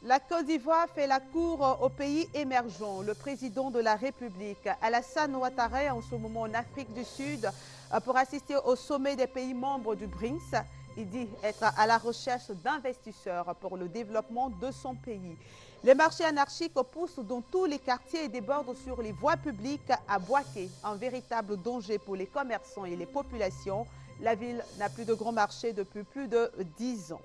La Côte d'Ivoire fait la cour aux pays émergents. Le président de la République, Alassane Ouattara, est en ce moment en Afrique du Sud pour assister au sommet des pays membres du BRICS. Il dit être à la recherche d'investisseurs pour le développement de son pays. Les marchés anarchiques poussent dans tous les quartiers et débordent sur les voies publiques à Bouaké, un véritable danger pour les commerçants et les populations. La ville n'a plus de grands marchés depuis plus de 10 ans.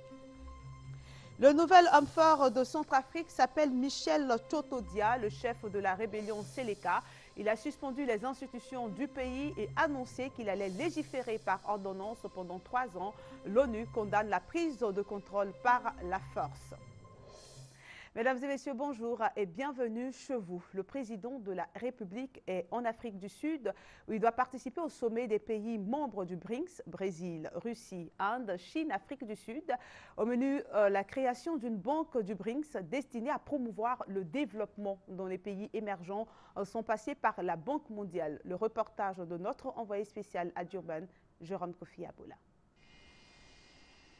Le nouvel homme fort de Centrafrique s'appelle Michel Tchotodia, le chef de la rébellion Séléka. Il a suspendu les institutions du pays et annoncé qu'il allait légiférer par ordonnance pendant 3 ans. L'ONU condamne la prise de contrôle par la force. Mesdames et messieurs, bonjour et bienvenue chez vous. Le président de la République est en Afrique du Sud où il doit participer au sommet des pays membres du BRICS, Brésil, Russie, Inde, Chine, Afrique du Sud. Au menu, la création d'une banque du BRICS destinée à promouvoir le développement dont les pays émergents sont passés par la Banque mondiale. Le reportage de notre envoyé spécial à Durban, Jérôme Kofi Aboula.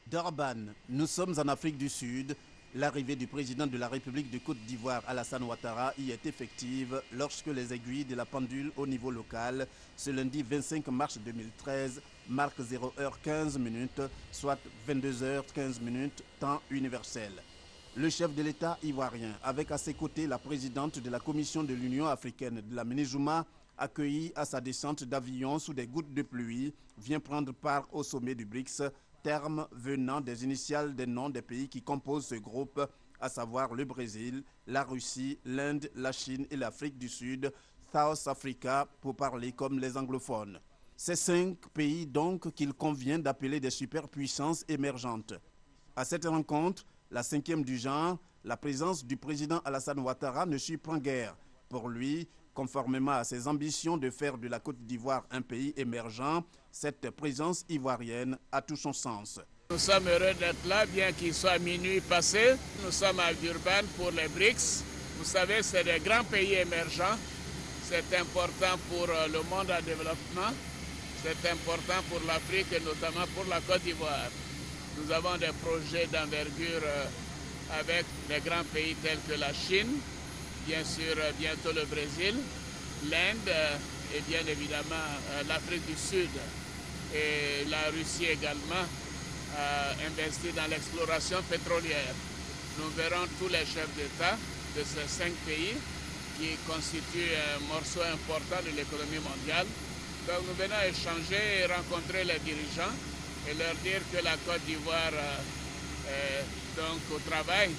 Durban, nous sommes en Afrique du Sud. L'arrivée du président de la République de Côte d'Ivoire, Alassane Ouattara, y est effective lorsque les aiguilles de la pendule au niveau local, ce lundi 25 mars 2013, marquent 0h15, soit 22h15, temps universel. Le chef de l'État ivoirien, avec à ses côtés la présidente de la Commission de l'Union africaine, de la Minijuma, accueillie à sa descente d'avion sous des gouttes de pluie, vient prendre part au sommet du BRICS, terme venant des initiales des noms des pays qui composent ce groupe, à savoir le Brésil, la Russie, l'Inde, la Chine et l'Afrique du Sud, South Africa pour parler comme les anglophones. Ces 5 pays donc qu'il convient d'appeler des superpuissances émergentes. À cette rencontre, la 5e du genre, la présence du président Alassane Ouattara ne surprend guère. Pour lui, conformément à ses ambitions de faire de la Côte d'Ivoire un pays émergent, cette présence ivoirienne a tout son sens. Nous sommes heureux d'être là, bien qu'il soit minuit passé. Nous sommes à Durban pour les BRICS. Vous savez, c'est des grands pays émergents. C'est important pour le monde en développement. C'est important pour l'Afrique et notamment pour la Côte d'Ivoire. Nous avons des projets d'envergure avec des grands pays tels que la Chine, bien sûr bientôt le Brésil, l'Inde et bien évidemment l'Afrique du Sud. Et la Russie également a investi dans l'exploration pétrolière. Nous verrons tous les chefs d'État de ces 5 pays qui constituent un morceau important de l'économie mondiale. Donc nous venons échanger et rencontrer les dirigeants et leur dire que la Côte d'Ivoire est donc au travail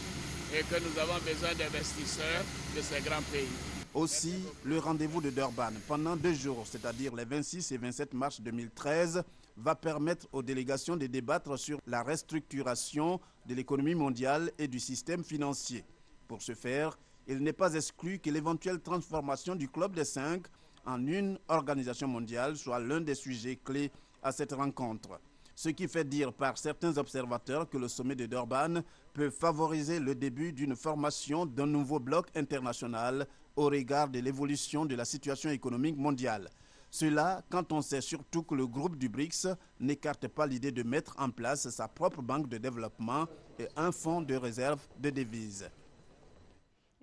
et que nous avons besoin d'investisseurs de ces grands pays. Aussi, le rendez-vous de Durban pendant 2 jours, c'est-à-dire les 26 et 27 mars 2013, va permettre aux délégations de débattre sur la restructuration de l'économie mondiale et du système financier. Pour ce faire, il n'est pas exclu que l'éventuelle transformation du Club des 5 en une organisation mondiale soit l'un des sujets clés à cette rencontre. Ce qui fait dire par certains observateurs que le sommet de Durban peut favoriser le début d'une formation d'un nouveau bloc international au regard de l'évolution de la situation économique mondiale. Cela quand on sait surtout que le groupe du BRICS n'écarte pas l'idée de mettre en place sa propre banque de développement et un fonds de réserve de devises.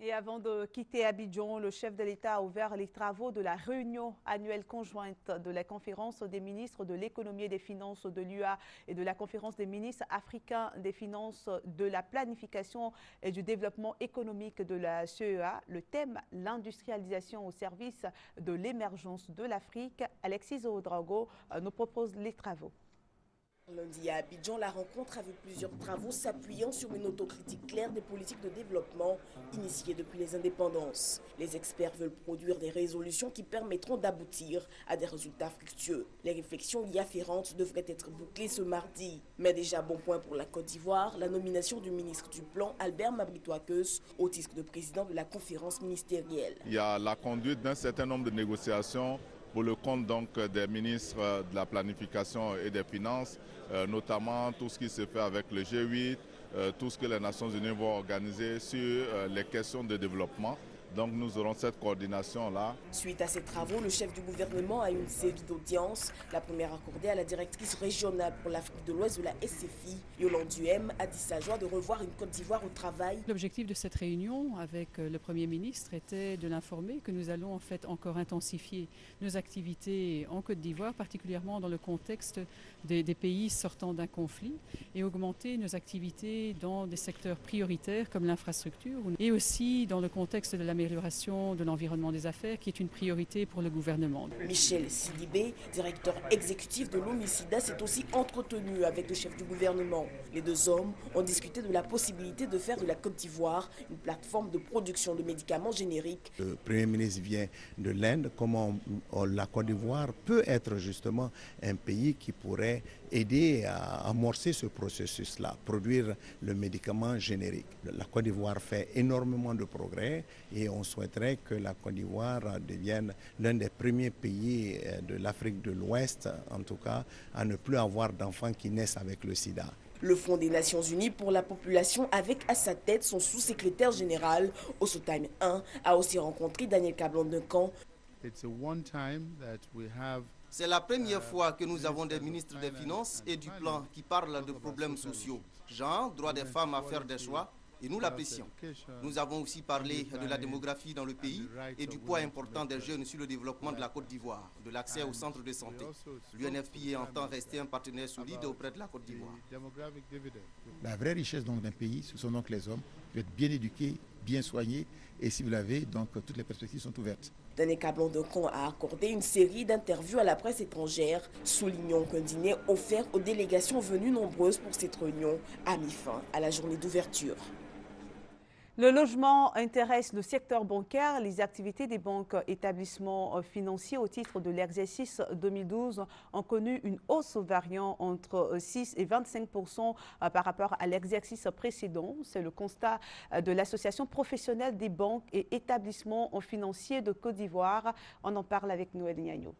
Et avant de quitter Abidjan, le chef de l'État a ouvert les travaux de la réunion annuelle conjointe de la conférence des ministres de l'économie et des finances de l'UA et de la conférence des ministres africains des finances, de la planification et du développement économique de la CEA. Le thème, l'industrialisation au service de l'émergence de l'Afrique. Alexis Ouedraogo nous propose les travaux. Lundi à Abidjan, la rencontre a vu plusieurs travaux s'appuyant sur une autocritique claire des politiques de développement initiées depuis les indépendances. Les experts veulent produire des résolutions qui permettront d'aboutir à des résultats fructueux. Les réflexions y afférentes devraient être bouclées ce mardi. Mais déjà bon point pour la Côte d'Ivoire, la nomination du ministre du Plan, Albert Mabritoakeus, au titre de président de la conférence ministérielle. Il y a la conduite d'un certain nombre de négociations pour le compte donc des ministres de la planification et des finances, notamment tout ce qui se fait avec le G8, tout ce que les Nations Unies vont organiser sur les questions de développement. Donc nous aurons cette coordination-là. Suite à ces travaux, le chef du gouvernement a eu une série d'audiences. La première accordée à la directrice régionale pour l'Afrique de l'Ouest de la SCFI. Yolande Duhem a dit sa joie de revoir une Côte d'Ivoire au travail. L'objectif de cette réunion avec le Premier ministre était de l'informer que nous allons en fait encore intensifier nos activités en Côte d'Ivoire, particulièrement dans le contexte des pays sortant d'un conflit, et augmenter nos activités dans des secteurs prioritaires comme l'infrastructure et aussi dans le contexte de l'amélioration de l'environnement des affaires qui est une priorité pour le gouvernement. Michel Sidibé, directeur exécutif de l'ONUCIDA, s'est aussi entretenu avec le chef du gouvernement. Les deux hommes ont discuté de la possibilité de faire de la Côte d'Ivoire une plateforme de production de médicaments génériques. Le Premier ministre vient de l'Inde. Comment la Côte d'Ivoire peut être justement un pays qui pourrait aider à amorcer ce processus-là, produire le médicament générique. La Côte d'Ivoire fait énormément de progrès et on souhaiterait que la Côte d'Ivoire devienne l'un des premiers pays de l'Afrique de l'Ouest, en tout cas, à ne plus avoir d'enfants qui naissent avec le sida. Le Fonds des Nations Unies pour la population, avec à sa tête son sous-secrétaire général, Osotime 1, a aussi rencontré Daniel Kablan-Duncan. C'est la première fois que nous avons des ministres des Finances et du Plan qui parlent de problèmes sociaux, genre droit des femmes à faire des choix, et nous l'apprécions. Nous avons aussi parlé de la démographie dans le pays et du poids important des jeunes sur le développement de la Côte d'Ivoire, de l'accès aux centres de santé. L'UNFPA entend rester un partenaire solide auprès de la Côte d'Ivoire. La vraie richesse donc d'un pays, ce sont donc les hommes, qui être bien éduqués, bien soignés, et si vous l'avez, donc toutes les perspectives sont ouvertes. Daniel Kablan-Duncan a accordé une série d'interviews à la presse étrangère. Soulignons qu'un dîner offert aux délégations venues nombreuses pour cette réunion a mis fin à la journée d'ouverture. Le logement intéresse le secteur bancaire. Les activités des banques établissements financiers au titre de l'exercice 2012 ont connu une hausse variant entre 6 et 25% par rapport à l'exercice précédent. C'est le constat de l'Association professionnelle des banques et établissements financiers de Côte d'Ivoire. On en parle avec Noël Niagno.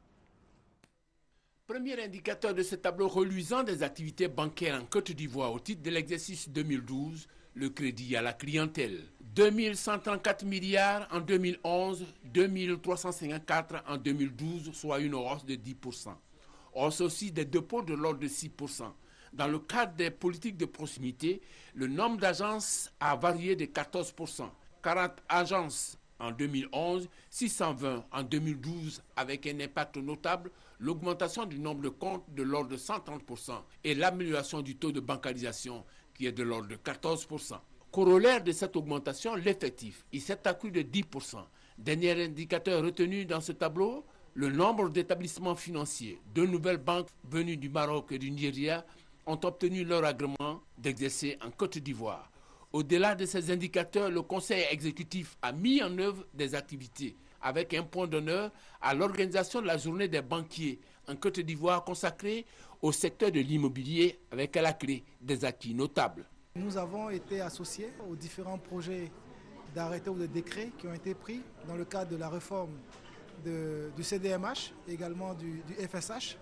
Premier indicateur de ce tableau reluisant des activités bancaires en Côte d'Ivoire au titre de l'exercice 2012, le crédit à la clientèle. 2134 milliards en 2011, 2354 en 2012, soit une hausse de 10%. Hausse aussi des dépôts de l'ordre de 6%. Dans le cadre des politiques de proximité, le nombre d'agences a varié de 14%. 40 agences en 2011, 620 en 2012, avec un impact notable, l'augmentation du nombre de comptes de l'ordre de 130% et l'amélioration du taux de bancarisation qui est de l'ordre de 14%. Corollaire de cette augmentation, l'effectif, il s'est accru de 10%. Dernier indicateur retenu dans ce tableau, le nombre d'établissements financiers. Deux nouvelles banques venues du Maroc et du Nigeria ont obtenu leur agrément d'exercer en Côte d'Ivoire. Au-delà de ces indicateurs, le Conseil exécutif a mis en œuvre des activités avec un point d'honneur à l'organisation de la journée des banquiers en Côte d'Ivoire consacrée au secteur de l'immobilier avec à la clé des acquis notables. Nous avons été associés aux différents projets d'arrêtés ou de décrets qui ont été pris dans le cadre de la réforme du CDMH, également du FSH.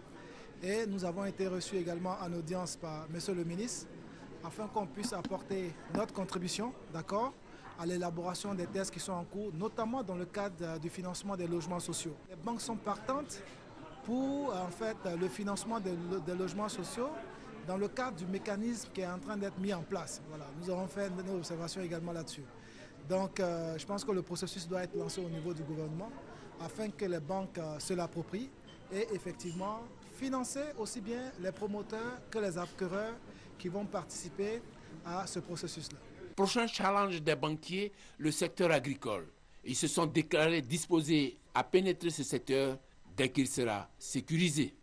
Et nous avons été reçus également en audience par Monsieur le ministre afin qu'on puisse apporter notre contribution, d'accord, à l'élaboration des tests qui sont en cours, notamment dans le cadre du financement des logements sociaux. Les banques sont partantes pour en fait, le financement des logements sociaux dans le cadre du mécanisme qui est en train d'être mis en place. Voilà, nous avons fait nos observations également là-dessus. Donc je pense que le processus doit être lancé au niveau du gouvernement afin que les banques se l'approprient et effectivement financer aussi bien les promoteurs que les acquéreurs qui vont participer à ce processus-là. Prochain challenge des banquiers, le secteur agricole. Ils se sont déclarés disposés à pénétrer ce secteur dès qu'il sera sécurisé.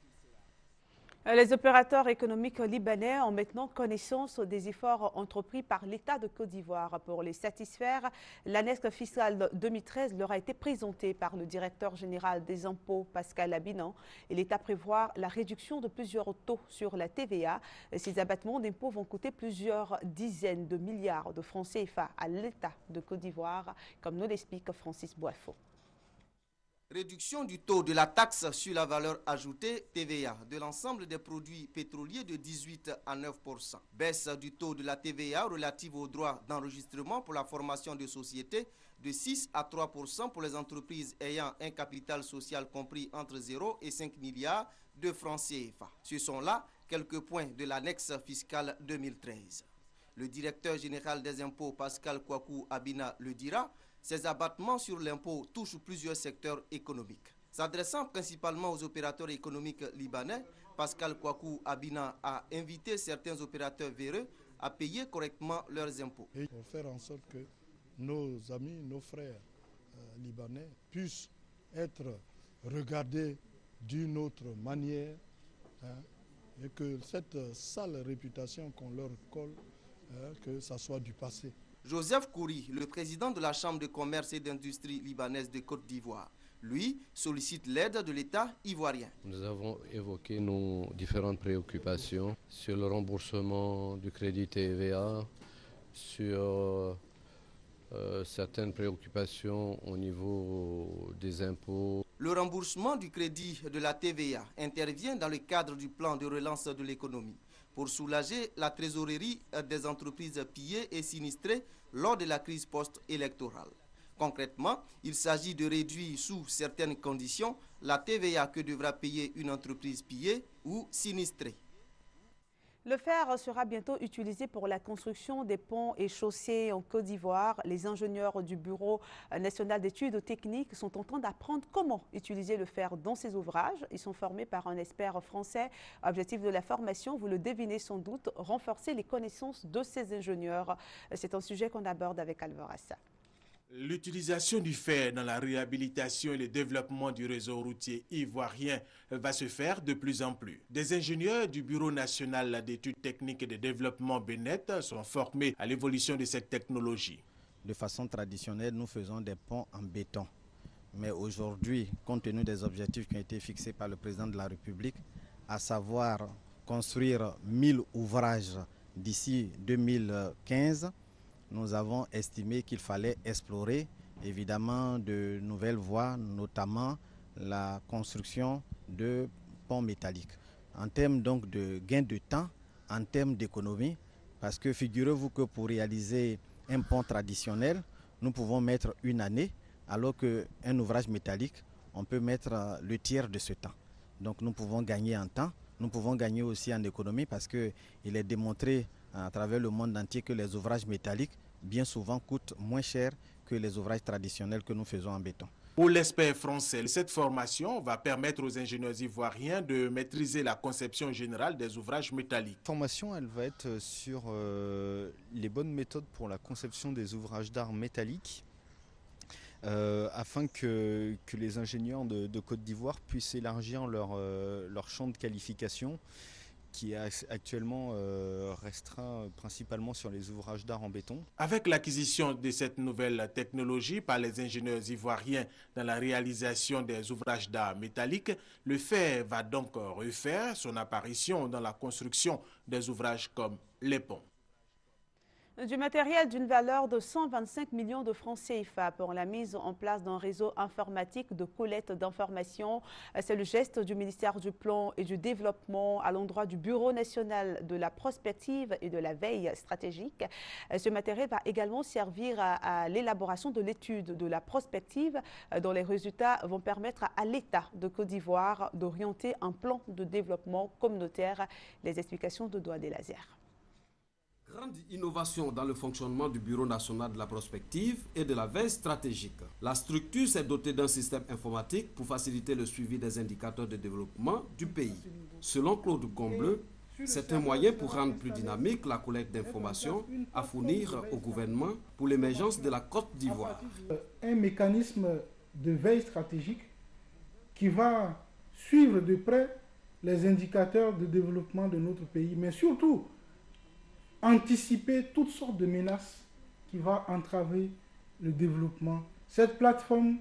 Les opérateurs économiques libanais ont maintenant connaissance des efforts entrepris par l'État de Côte d'Ivoire pour les satisfaire. L'annexe fiscale 2013 leur a été présentée par le directeur général des impôts, Pascal Abinan. Et l'État prévoit la réduction de plusieurs taux sur la TVA. Ces abattements d'impôts vont coûter plusieurs dizaines de milliards de francs CFA à l'État de Côte d'Ivoire, comme nous l'explique Francis Boifo. Réduction du taux de la taxe sur la valeur ajoutée, TVA, de l'ensemble des produits pétroliers de 18 à 9%. Baisse du taux de la TVA relative aux droits d'enregistrement pour la formation de sociétés de 6 à 3% pour les entreprises ayant un capital social compris entre 0 et 5 milliards de francs CFA. Ce sont là quelques points de l'annexe fiscale 2013. Le directeur général des impôts, Pascal Kwaku Abina, le dira. Ces abattements sur l'impôt touchent plusieurs secteurs économiques. S'adressant principalement aux opérateurs économiques libanais, Pascal Kwaku Abina a invité certains opérateurs véreux à payer correctement leurs impôts. Et pour faire en sorte que nos amis, nos frères libanais puissent être regardés d'une autre manière, et que cette sale réputation qu'on leur colle, que ça soit du passé. Joseph Kouri, le président de la Chambre de commerce et d'industrie libanaise de Côte d'Ivoire, lui sollicite l'aide de l'État ivoirien. Nous avons évoqué nos différentes préoccupations sur le remboursement du crédit TVA, sur certaines préoccupations au niveau des impôts. Le remboursement du crédit de la TVA intervient dans le cadre du plan de relance de l'économie pour soulager la trésorerie des entreprises pillées et sinistrées lors de la crise post-électorale. Concrètement, il s'agit de réduire sous certaines conditions la TVA que devra payer une entreprise pillée ou sinistrée. Le fer sera bientôt utilisé pour la construction des ponts et chaussées en Côte d'Ivoire. Les ingénieurs du Bureau national d'études techniques sont en train d'apprendre comment utiliser le fer dans ces ouvrages. Ils sont formés par un expert français. Objectif de la formation, vous le devinez sans doute, renforcer les connaissances de ces ingénieurs. C'est un sujet qu'on aborde avec Alvarassa. L'utilisation du fer dans la réhabilitation et le développement du réseau routier ivoirien va se faire de plus en plus. Des ingénieurs du Bureau national d'études techniques et de développement BNET sont formés à l'évolution de cette technologie. De façon traditionnelle, nous faisons des ponts en béton. Mais aujourd'hui, compte tenu des objectifs qui ont été fixés par le président de la République, à savoir construire 1000 ouvrages d'ici 2015, nous avons estimé qu'il fallait explorer évidemment de nouvelles voies, notamment la construction de ponts métalliques. En termes donc de gain de temps, en termes d'économie, parce que figurez-vous que pour réaliser un pont traditionnel, nous pouvons mettre une année, alors qu'un ouvrage métallique, on peut mettre le tiers de ce temps. Donc nous pouvons gagner en temps, nous pouvons gagner aussi en économie parce qu'il est démontré à travers le monde entier que les ouvrages métalliques, bien souvent, coûtent moins cher que les ouvrages traditionnels que nous faisons en béton. Pour l'expert français, cette formation va permettre aux ingénieurs ivoiriens de maîtriser la conception générale des ouvrages métalliques. La formation, elle va être sur les bonnes méthodes pour la conception des ouvrages d'art métalliques, afin que les ingénieurs de Côte d'Ivoire puissent élargir leur champ de qualification, qui est actuellement restreint principalement sur les ouvrages d'art en béton. Avec l'acquisition de cette nouvelle technologie par les ingénieurs ivoiriens dans la réalisation des ouvrages d'art métalliques, le fer va donc refaire son apparition dans la construction des ouvrages comme les ponts. Du matériel d'une valeur de 125 millions de francs CFA pour la mise en place d'un réseau informatique de collecte d'informations. C'est le geste du ministère du Plan et du Développement à l'endroit du Bureau national de la prospective et de la veille stratégique. Ce matériel va également servir à l'élaboration de l'étude de la prospective dont les résultats vont permettre à l'État de Côte d'Ivoire d'orienter un plan de développement communautaire. Les explications de Doua Delazer. Grande innovation dans le fonctionnement du Bureau national de la prospective et de la veille stratégique. La structure s'est dotée d'un système informatique pour faciliter le suivi des indicateurs de développement du pays. Selon Claude Gombleu, c'est un moyen pour rendre plus dynamique la collecte d'informations à fournir au gouvernement pour l'émergence de la Côte d'Ivoire. Un mécanisme de veille stratégique qui va suivre de près les indicateurs de développement de notre pays, mais surtout anticiper toutes sortes de menaces qui vont entraver le développement. Cette plateforme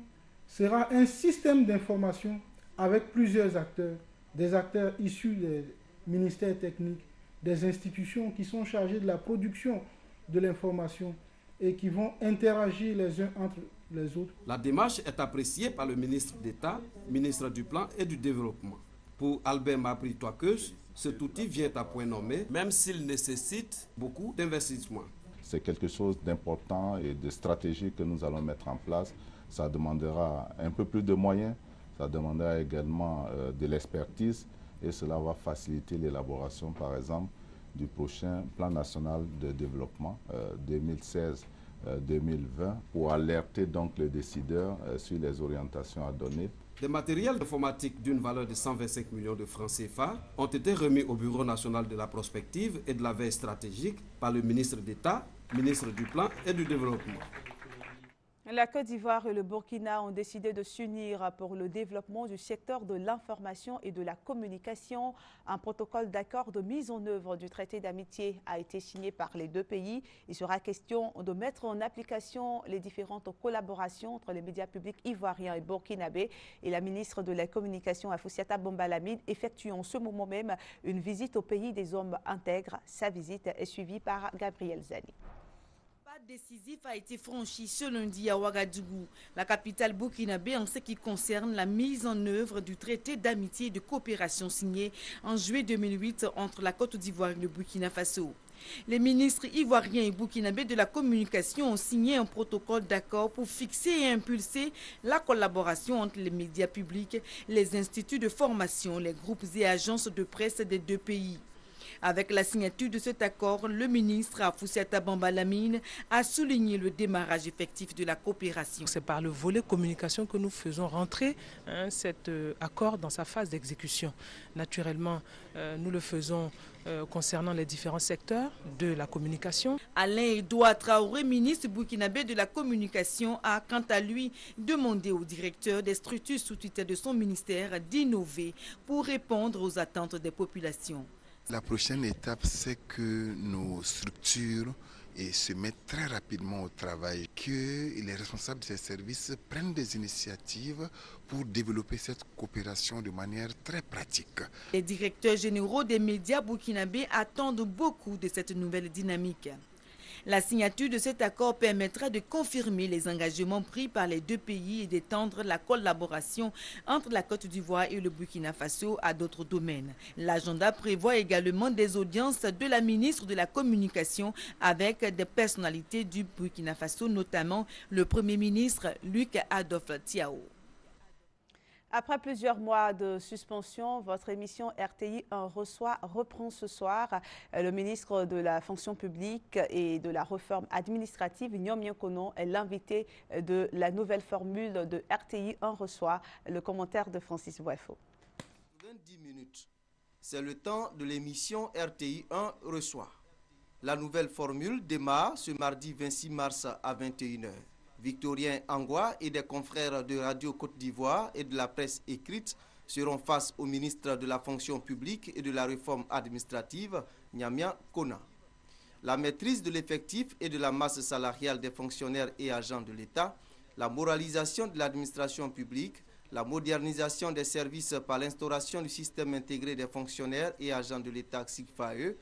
sera un système d'information avec plusieurs acteurs, des acteurs issus des ministères techniques, des institutions qui sont chargées de la production de l'information, et qui vont interagir les uns entre les autres. La démarche est appréciée par le ministre d'État, ministre du Plan et du Développement. Pour Albert Mapri-Toakeus, cet outil vient à point nommé, même s'il nécessite beaucoup d'investissement. C'est quelque chose d'important et de stratégique que nous allons mettre en place. Ça demandera un peu plus de moyens, ça demandera également de l'expertise et cela va faciliter l'élaboration, par exemple, du prochain plan national de développement 2016-2020 pour alerter donc les décideurs sur les orientations à donner. Des matériels informatiques d'une valeur de 125 millions de francs CFA ont été remis au Bureau national de la prospective et de la veille stratégique par le ministre d'État, ministre du Plan et du Développement. La Côte d'Ivoire et le Burkina ont décidé de s'unir pour le développement du secteur de l'information et de la communication. Un protocole d'accord de mise en œuvre du traité d'amitié a été signé par les deux pays. Il sera question de mettre en application les différentes collaborations entre les médias publics ivoiriens et burkinabés. Et la ministre de la Communication, Afoussiata Bombalamide, effectue en ce moment même une visite au pays des hommes intègres. Sa visite est suivie par Gabriel Zani. Décisif a été franchi ce lundi à Ouagadougou, la capitale burkinabé, en ce qui concerne la mise en œuvre du traité d'amitié et de coopération signé en juillet 2008 entre la Côte d'Ivoire et le Burkina Faso. Les ministres ivoiriens et burkinabés de la communication ont signé un protocole d'accord pour fixer et impulser la collaboration entre les médias publics, les instituts de formation, les groupes et agences de presse des deux pays. Avec la signature de cet accord, le ministre Afoussiata Bombalamide a souligné le démarrage effectif de la coopération. C'est par le volet communication que nous faisons rentrer cet accord dans sa phase d'exécution. Naturellement, nous le faisons concernant les différents secteurs de la communication. Alain Edouard Traoré, ministre burkinabé de la communication, a quant à lui demandé au directeur des structures sous tutelle de son ministère d'innover pour répondre aux attentes des populations. La prochaine étape, c'est que nos structures se mettent très rapidement au travail, que les responsables de ces services prennent des initiatives pour développer cette coopération de manière très pratique. Les directeurs généraux des médias burkinabés attendent beaucoup de cette nouvelle dynamique. La signature de cet accord permettra de confirmer les engagements pris par les deux pays et d'étendre la collaboration entre la Côte d'Ivoire et le Burkina Faso à d'autres domaines. L'agenda prévoit également des audiences de la ministre de la Communication avec des personnalités du Burkina Faso, notamment le Premier ministre Luc Adolphe Tiao. Après plusieurs mois de suspension, votre émission RTI 1 reprend ce soir. Le ministre de la fonction publique et de la réforme administrative, Nyom Konon, est l'invité de la nouvelle formule de RTI 1 reçoit. Le commentaire de Francis Boifo. 20 minutes, c'est le temps de l'émission RTI 1 reçoit. La nouvelle formule démarre ce mardi 26 mars à 21h. Victorien Angwa et des confrères de Radio Côte d'Ivoire et de la presse écrite seront face au ministre de la fonction publique et de la réforme administrative, Nyam Konon. La maîtrise de l'effectif et de la masse salariale des fonctionnaires et agents de l'État, la moralisation de l'administration publique, la modernisation des services par l'instauration du système intégré des fonctionnaires et agents de l'État SIGFAE,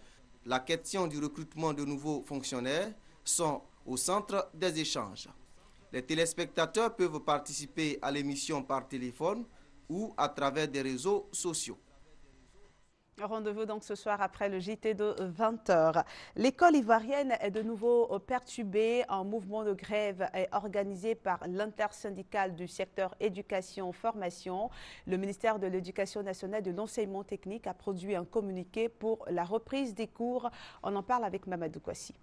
la question du recrutement de nouveaux fonctionnaires sont au centre des échanges. Les téléspectateurs peuvent participer à l'émission par téléphone ou à travers des réseaux sociaux. Rendez-vous donc ce soir après le JT de 20h. L'école ivoirienne est de nouveau perturbée. Un mouvement de grève est organisé par l'intersyndicale du secteur éducation-formation. Le ministère de l'Éducation nationale et de l'enseignement technique a produit un communiqué pour la reprise des cours. On en parle avec Mamadou Kwasi.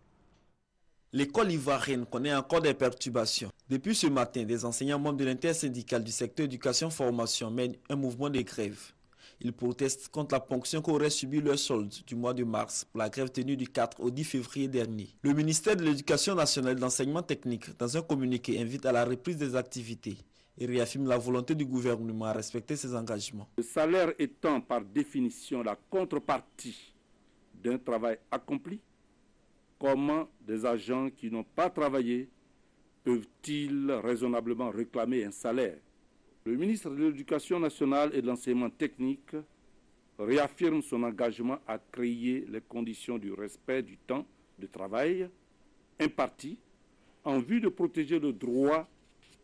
L'école ivoirienne connaît encore des perturbations. Depuis ce matin, des enseignants membres de l'intersyndicale du secteur éducation-formation mènent un mouvement de grève. Ils protestent contre la ponction qu'aurait subi leur solde du mois de mars pour la grève tenue du 4 au 10 février dernier. Le ministère de l'Éducation nationale et de l'enseignement technique, dans un communiqué, invite à la reprise des activités et réaffirme la volonté du gouvernement à respecter ses engagements. Le salaire étant par définition la contrepartie d'un travail accompli, comment des agents qui n'ont pas travaillé peuvent-ils raisonnablement réclamer un salaire? Le ministre de l'Éducation nationale et de l'enseignement technique réaffirme son engagement à créer les conditions du respect du temps de travail imparti en vue de protéger le droit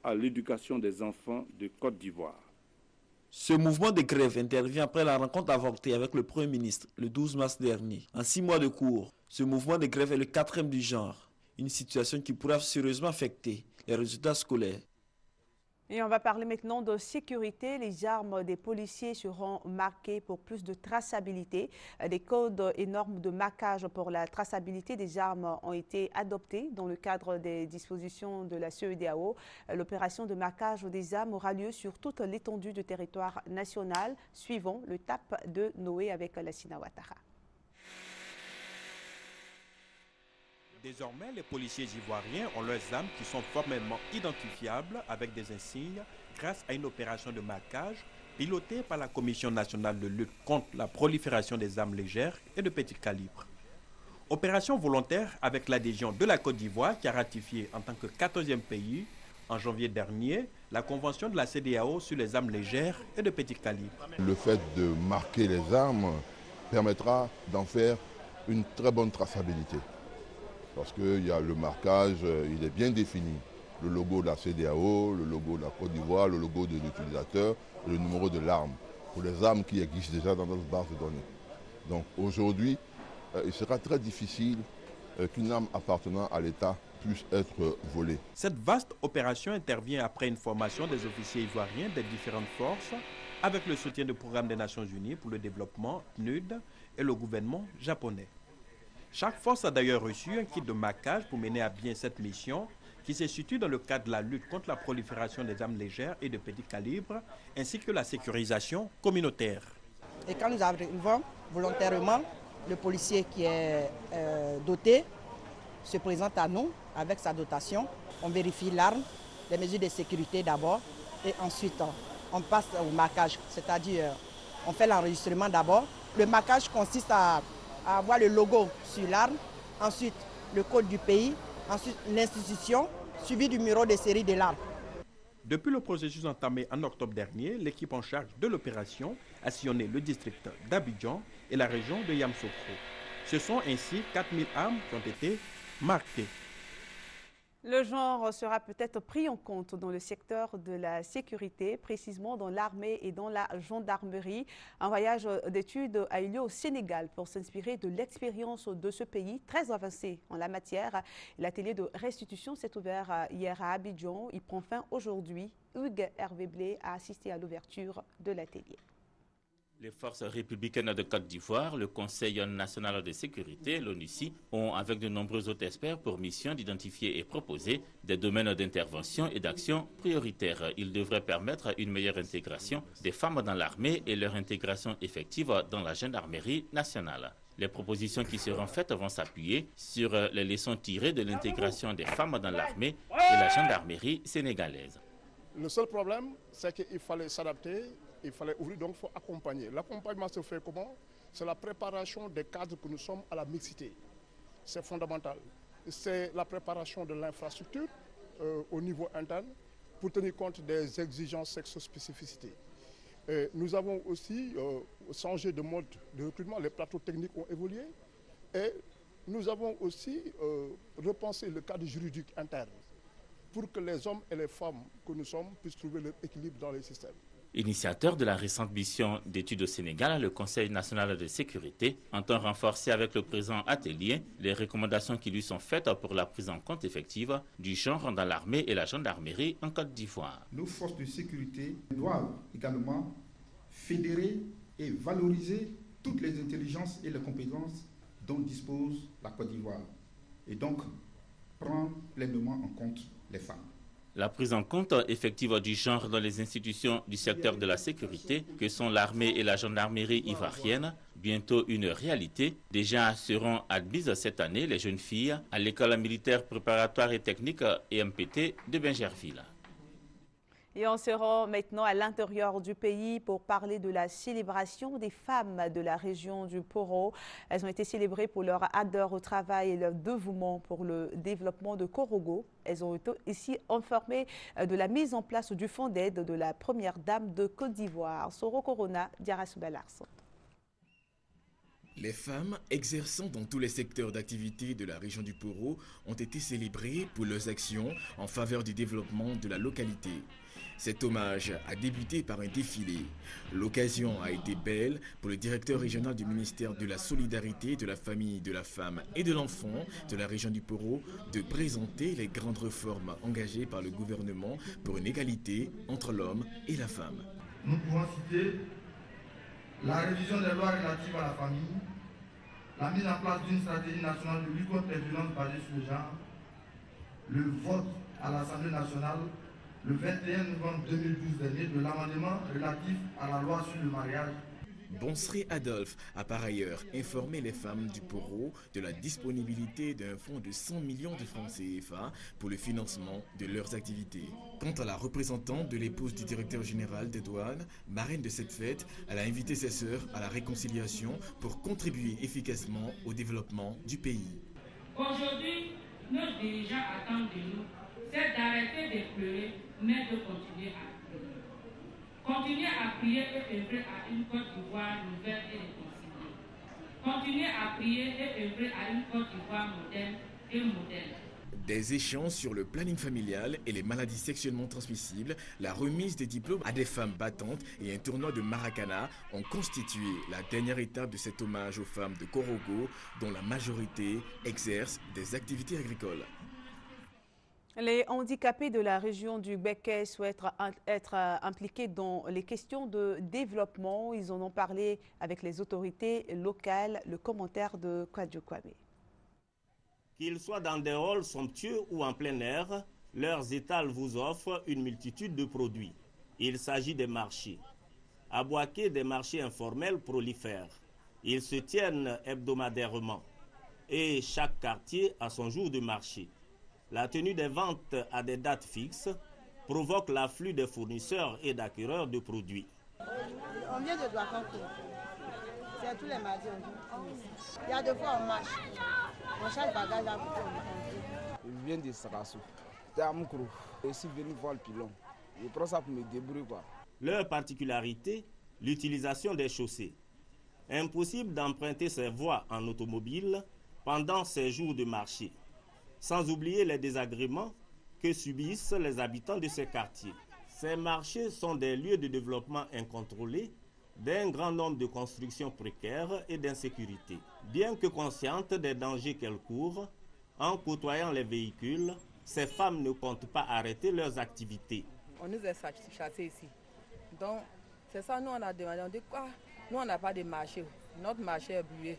à l'éducation des enfants de Côte d'Ivoire. Ce mouvement de grève intervient après la rencontre avortée avec le Premier ministre le 12 mars dernier. En 6 mois de cours, ce mouvement de grève est le 4e du genre, une situation qui pourrait sérieusement affecter les résultats scolaires. Et on va parler maintenant de sécurité. Les armes des policiers seront marquées pour plus de traçabilité. Des codes et normes de marquage pour la traçabilité des armes ont été adoptés dans le cadre des dispositions de la CEDEAO. L'opération de marquage des armes aura lieu sur toute l'étendue du territoire national, suivant le TAP de Noé avec Lassina Ouattara. Désormais, les policiers ivoiriens ont leurs armes qui sont formellement identifiables avec des insignes grâce à une opération de marquage pilotée par la Commission nationale de lutte contre la prolifération des armes légères et de petit calibre. Opération volontaire avec l'adhésion de la Côte d'Ivoire qui a ratifié en tant que 14e pays en janvier dernier la convention de la CEDEAO sur les armes légères et de petit calibre. Le fait de marquer les armes permettra d'en faire une très bonne traçabilité. Parce qu'il y a le marquage, il est bien défini. Le logo de la CEDEAO, le logo de la Côte d'Ivoire, le logo de l'utilisateur, le numéro de l'arme, pour les armes qui existent déjà dans notre base de données. Donc aujourd'hui, il sera très difficile qu'une arme appartenant à l'État puisse être volée. Cette vaste opération intervient après une formation des officiers ivoiriens des différentes forces, avec le soutien du Programme des Nations Unies pour le développement, PNUD, et le gouvernement japonais. Chaque force a d'ailleurs reçu un kit de marquage pour mener à bien cette mission qui se situe dans le cadre de la lutte contre la prolifération des armes légères et de petit calibre, ainsi que la sécurisation communautaire. Et quand nous arrivons volontairement, le policier qui est doté se présente à nous avec sa dotation. On vérifie l'arme, les mesures de sécurité d'abord, et ensuite on passe au marquage, c'est-à-dire on fait l'enregistrement d'abord. Le marquage consiste à avoir le logo sur l'arme, ensuite le code du pays, ensuite l'institution, suivi du numéro de série de l'arme. Depuis le processus entamé en octobre dernier, l'équipe en charge de l'opération a sillonné le district d'Abidjan et la région de Yamoussoukro. Ce sont ainsi 4000 armes qui ont été marquées. Le genre sera peut-être pris en compte dans le secteur de la sécurité, précisément dans l'armée et dans la gendarmerie. Un voyage d'études a eu lieu au Sénégal pour s'inspirer de l'expérience de ce pays très avancé en la matière. L'atelier de restitution s'est ouvert hier à Abidjan. Il prend fin aujourd'hui. Hugues Hervé Blé a assisté à l'ouverture de l'atelier. Les forces républicaines de Côte d'Ivoire, le Conseil national de sécurité, l'ONUCI, ont avec de nombreux autres experts pour mission d'identifier et proposer des domaines d'intervention et d'action prioritaires. Ils devraient permettre une meilleure intégration des femmes dans l'armée et leur intégration effective dans la gendarmerie nationale. Les propositions qui seront faites vont s'appuyer sur les leçons tirées de l'intégration des femmes dans l'armée et la gendarmerie sénégalaise. Le seul problème, c'est qu'il fallait s'adapter. Il fallait ouvrir, donc il faut accompagner. L'accompagnement se fait comment? C'est la préparation des cadres que nous sommes à la mixité. C'est fondamental. C'est la préparation de l'infrastructure au niveau interne pour tenir compte des exigences sexospécificité. Nous avons aussi changé de mode de recrutement. Les plateaux techniques ont évolué. Et nous avons aussi repensé le cadre juridique interne pour que les hommes et les femmes que nous sommes puissent trouver leur équilibre dans les systèmes. Initiateur de la récente mission d'études au Sénégal, le Conseil national de sécurité entend renforcer avec le présent atelier les recommandations qui lui sont faites pour la prise en compte effective du genre dans l'armée et la gendarmerie en Côte d'Ivoire. Nos forces de sécurité doivent également fédérer et valoriser toutes les intelligences et les compétences dont dispose la Côte d'Ivoire et donc prendre pleinement en compte les femmes. La prise en compte effective du genre dans les institutions du secteur de la sécurité, que sont l'armée et la gendarmerie ivoirienne, bientôt une réalité. Déjà seront admises cette année les jeunes filles à l'école militaire préparatoire et technique EMPT de Bingerville. Et on se rend maintenant à l'intérieur du pays pour parler de la célébration des femmes de la région du Poro. Elles ont été célébrées pour leur ardeur au travail et leur dévouement pour le développement de Korogo. Elles ont été ici informées de la mise en place du fonds d'aide de la première dame de Côte d'Ivoire, Soro Corona Diarra Soubelarson. Les femmes exerçant dans tous les secteurs d'activité de la région du Poro ont été célébrées pour leurs actions en faveur du développement de la localité. Cet hommage a débuté par un défilé. L'occasion a été belle pour le directeur régional du ministère de la Solidarité, de la Famille, de la Femme et de l'Enfant de la région du Poro de présenter les grandes réformes engagées par le gouvernement pour une égalité entre l'homme et la femme. Nous pouvons citer la révision des lois relatives à la famille, la mise en place d'une stratégie nationale de lutte contre les violences basées sur le genre, le vote à l'Assemblée nationale le 21 novembre 2012 dernier de l'amendement relatif à la loi sur le mariage. Bonsré Adolphe a par ailleurs informé les femmes du Poro de la disponibilité d'un fonds de 100 millions de francs CFA pour le financement de leurs activités. Quant à la représentante de l'épouse du directeur général des douanes, marraine de cette fête, elle a invité ses sœurs à la réconciliation pour contribuer efficacement au développement du pays. Aujourd'hui, nos dirigeants attendent de nous, c'est d'arrêter de pleurer, mais de continuer à prier. Continuer à prier et œuvrer à une Côte d'Ivoire nouvelle et réconciliée. Continuer à prier et œuvrer à une Côte d'Ivoire moderne et moderne. Des échanges sur le planning familial et les maladies sexuellement transmissibles, la remise des diplômes à des femmes battantes et un tournoi de Maracana ont constitué la dernière étape de cet hommage aux femmes de Korogo, dont la majorité exerce des activités agricoles. Les handicapés de la région du Békei souhaitent être impliqués dans les questions de développement. Ils en ont parlé avec les autorités locales. Le commentaire de Kwadjo Kwame. Qu'ils soient dans des halls somptueux ou en plein air, leurs étals vous offrent une multitude de produits. Il s'agit des marchés. À Bouaké, des marchés informels prolifèrent. Ils se tiennent hebdomadairement. Et chaque quartier a son jour de marché. La tenue des ventes à des dates fixes provoque l'afflux des fournisseurs et d'acquéreurs de produits. On vient de Douakankou. C'est tous les mardis. Il y a deux fois on marche. On charge bagage à Je viens de Sarassou. C'est à Moukro. Je suis venu voir le pilon. Je prends ça pour me débrouiller. Leur particularité, l'utilisation des chaussées. Impossible d'emprunter ces voies en automobile pendant ces jours de marché. Sans oublier les désagréments que subissent les habitants de ces quartiers. Ces marchés sont des lieux de développement incontrôlés, d'un grand nombre de constructions précaires et d'insécurité. Bien que conscientes des dangers qu'elles courent, en côtoyant les véhicules, ces femmes ne comptent pas arrêter leurs activités. On nous a chassés ici. Donc, c'est ça, nous on a demandé, on dit quoi? Nous on n'a pas de marché, notre marché est brûlé.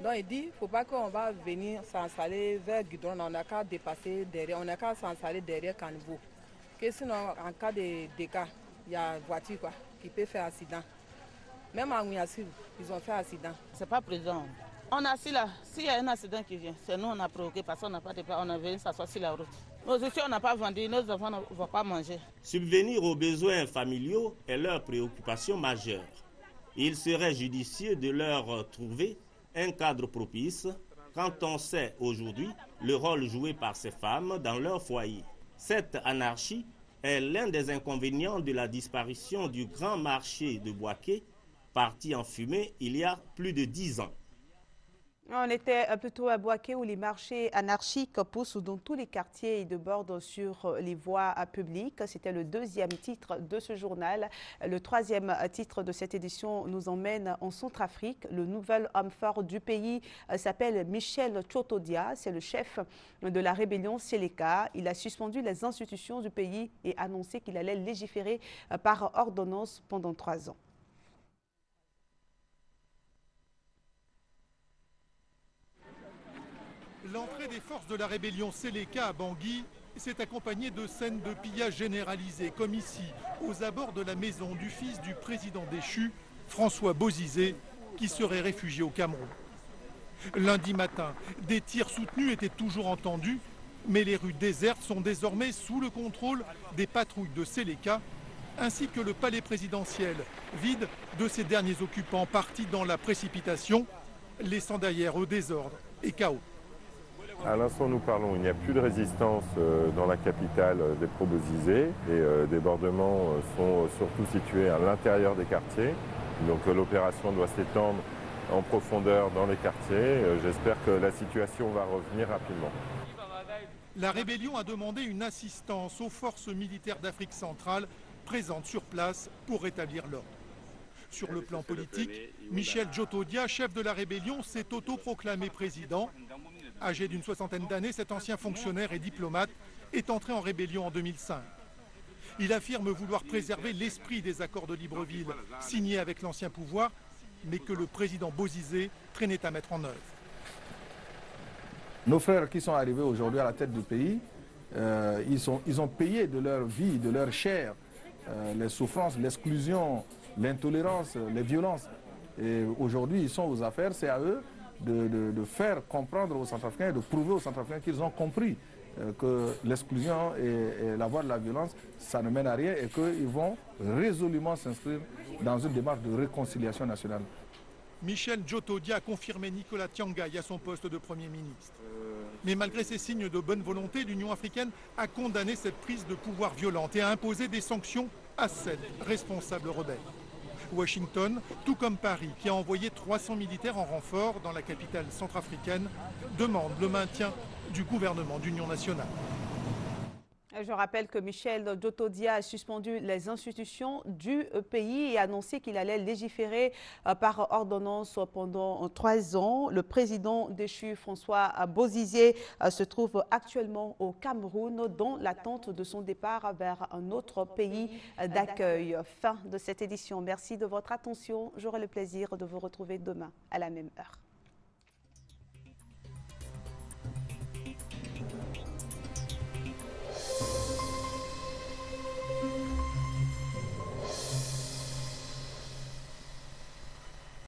Donc il dit, il ne faut pas qu'on va venir s'installer vers Guidron, on n'a qu'à dépasser derrière, on n'a qu'à s'installer derrière Caniveau. Que sinon, en cas de dégâts, il y a une voiture qui peut faire accident. Même en Ouyassou, ils ont fait accident. C'est pas présent. On a assis là, s'il y a un accident qui vient, c'est nous on a provoqué parce qu'on n'a pas de pain, on a venu s'asseoir sur la route. Nous aussi on n'a pas vendu, nos enfants ne vont pas manger. Subvenir aux besoins familiaux est leur préoccupation majeure. Il serait judicieux de leur trouver un cadre propice quand on sait aujourd'hui le rôle joué par ces femmes dans leur foyer. Cette anarchie est l'un des inconvénients de la disparition du grand marché de Bouaké, parti en fumée il y a plus de 10 ans. On était plutôt à Bouaké où les marchés anarchiques poussent dans tous les quartiers et débordent sur les voies publiques. C'était le deuxième titre de ce journal. Le troisième titre de cette édition nous emmène en Centrafrique. Le nouvel homme fort du pays s'appelle Michel Tchotodia. C'est le chef de la rébellion Seleka. Il a suspendu les institutions du pays et annoncé qu'il allait légiférer par ordonnance pendant 3 ans. L'entrée des forces de la rébellion Seleka à Bangui s'est accompagnée de scènes de pillage généralisées, comme ici, aux abords de la maison du fils du président déchu, François Bozizé, qui serait réfugié au Cameroun. Lundi matin, des tirs soutenus étaient toujours entendus, mais les rues désertes sont désormais sous le contrôle des patrouilles de Seleka, ainsi que le palais présidentiel, vide de ses derniers occupants partis dans la précipitation, laissant derrière eux désordre et chaos. À l'instant nous parlons, il n'y a plus de résistance dans la capitale des Pro-Bozizé. Les débordements sont surtout situés à l'intérieur des quartiers. Donc l'opération doit s'étendre en profondeur dans les quartiers. J'espère que la situation va revenir rapidement. La rébellion a demandé une assistance aux forces militaires d'Afrique centrale présentes sur place pour rétablir l'ordre. Sur le plan politique, Michel Djotodia, chef de la rébellion, s'est autoproclamé président. Âgé d'une soixantaine d'années, cet ancien fonctionnaire et diplomate est entré en rébellion en 2005. Il affirme vouloir préserver l'esprit des accords de Libreville signés avec l'ancien pouvoir, mais que le président Bozizé traînait à mettre en œuvre. Nos frères qui sont arrivés aujourd'hui à la tête du pays, ils ont payé de leur vie, de leur chair, les souffrances, l'exclusion, l'intolérance, les violences. Et aujourd'hui, ils sont aux affaires, c'est à eux de faire comprendre aux Centrafricains, de prouver aux Centrafricains qu'ils ont compris que l'exclusion et la voie de la violence, ça ne mène à rien et qu'ils vont résolument s'inscrire dans une démarche de réconciliation nationale. Michel Djotodia a confirmé Nicolas Tiangaï à son poste de Premier ministre. Mais malgré ces signes de bonne volonté, l'Union africaine a condamné cette prise de pouvoir violente et a imposé des sanctions à 7 responsables rebelles. Washington, tout comme Paris, qui a envoyé 300 militaires en renfort dans la capitale centrafricaine, demande le maintien du gouvernement d'union nationale. Je rappelle que Michel Djotodia a suspendu les institutions du pays et annoncé qu'il allait légiférer par ordonnance pendant 3 ans. Le président déchu François Bozizé se trouve actuellement au Cameroun dans l'attente de son départ vers un autre pays d'accueil. Fin de cette édition. Merci de votre attention. J'aurai le plaisir de vous retrouver demain à la même heure.